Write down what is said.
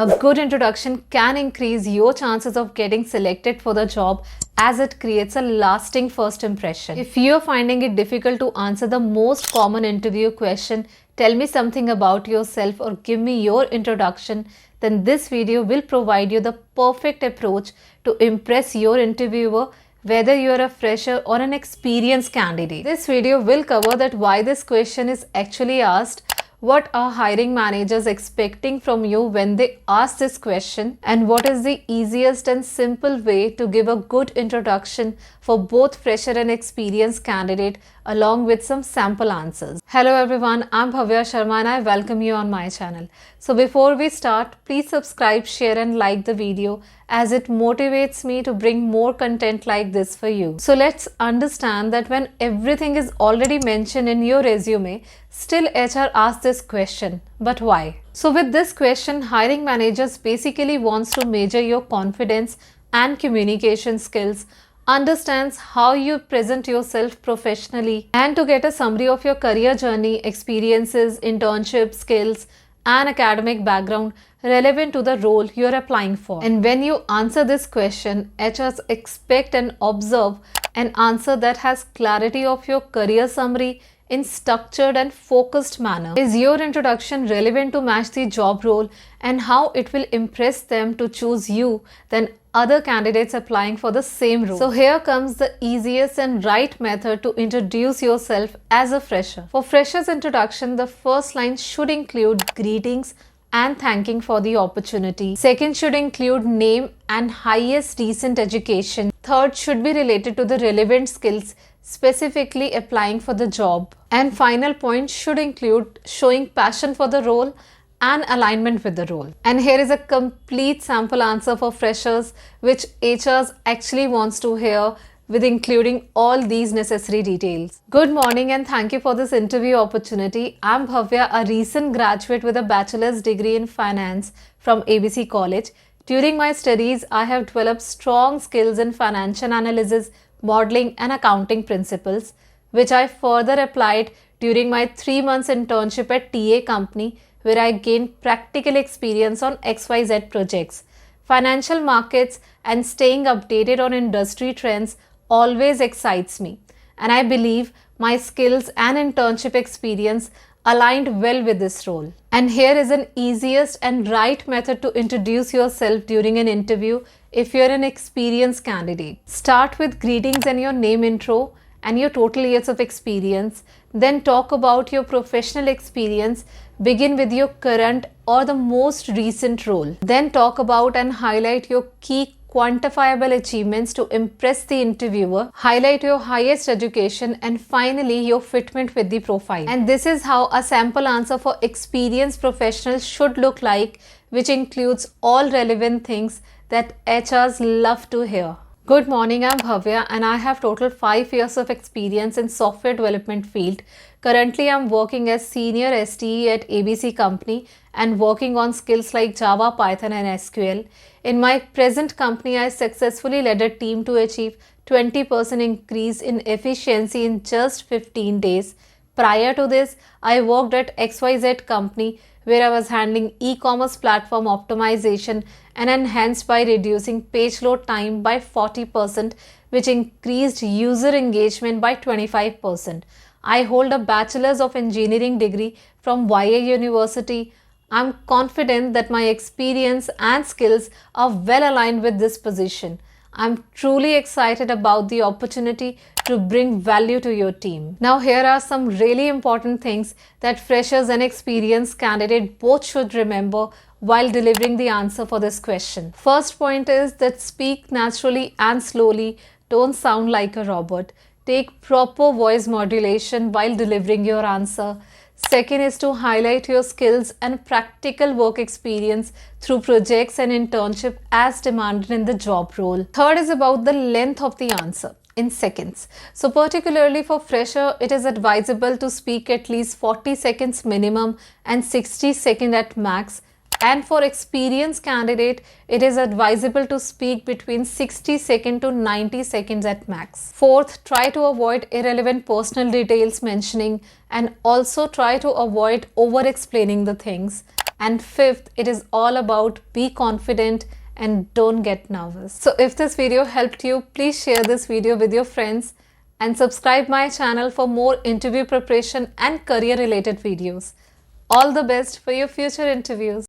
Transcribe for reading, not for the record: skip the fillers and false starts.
A good introduction can increase your chances of getting selected for the job as it creates a lasting first impression. If you're finding it difficult to answer the most common interview question, tell me something about yourself or give me your introduction, then this video will provide you the perfect approach to impress your interviewer, whether you're a fresher or an experienced candidate. This video will cover that why this question is actually asked, what are hiring managers expecting from you when they ask this question, and what is the easiest and simple way to give a good introduction for both fresher and experienced candidate along with some sample answers. Hello everyone, I'm Bhavya Sharma and I welcome you on my channel. So before we start, please subscribe, share and like the video as it motivates me to bring more content like this for you. So let's understand that when everything is already mentioned in your resume, still HR asks this question, but why? So with this question, hiring managers basically wants to measure your confidence and communication skills, understands how you present yourself professionally, and to get a summary of your career journey, experiences, internship skills, and academic background relevant to the role you're applying for. And when you answer this question, HRs expect and observe an answer that has clarity of your career summary in structured and focused manner. Is your introduction relevant to match the job role and how it will impress them to choose you than other candidates applying for the same role? So here comes the easiest and right method to introduce yourself as a fresher. For freshers introduction, the first line should include greetings and thanking for the opportunity. Second should include name and highest recent education. Third should be related to the relevant skills specifically applying for the job. And final point should include showing passion for the role and alignment with the role. And here is a complete sample answer for freshers which HRs actually wants to hear, with including all these necessary details. Good morning and thank you for this interview opportunity. I'm Bhavya, a recent graduate with a bachelor's degree in finance from ABC College. During my studies, I have developed strong skills in financial analysis, modeling and accounting principles, which I further applied during my 3 months internship at TA company, where I gained practical experience on XYZ projects. Financial markets and staying updated on industry trends always excites me, and I believe my skills and internship experience aligned well with this role. And here is an easiest and right method to introduce yourself during an interview if you're an experienced candidate. Start with greetings and your name intro and your total years of experience. Then talk about your professional experience. Begin with your current or the most recent role. Then talk about and highlight your key quantifiable achievements to impress the interviewer. Highlight your highest education and finally your fitment with the profile. And this is how a sample answer for experienced professionals should look like, which includes all relevant things that HRs love to hear. Good morning, I'm Bhavya and I have total 5 years of experience in software development field. Currently, I'm working as senior STE at ABC company and working on skills like Java, Python and SQL. In my present company, I successfully led a team to achieve 20% increase in efficiency in just 15 days. Prior to this, I worked at XYZ company where I was handling e-commerce platform optimization and enhanced by reducing page load time by 40%, which increased user engagement by 25%. I hold a Bachelor's of Engineering degree from YA University. I'm confident that my experience and skills are well aligned with this position. I'm truly excited about the opportunity to bring value to your team. Now here are some really important things that freshers and experienced candidates both should remember while delivering the answer for this question. First point is that speak naturally and slowly, don't sound like a robot. Take proper voice modulation while delivering your answer. Second is to highlight your skills and practical work experience through projects and internship as demanded in the job role. Third is about the length of the answer in seconds. So particularly for fresher, it is advisable to speak at least 40 seconds minimum and 60 seconds at max. And for experienced candidate, it is advisable to speak between 60 seconds to 90 seconds at max. Fourth, try to avoid irrelevant personal details mentioning, and also try to avoid over explaining the things. And fifth, it is all about be confident and don't get nervous. So if this video helped you, please share this video with your friends and subscribe my channel for more interview preparation and career related videos. All the best for your future interviews.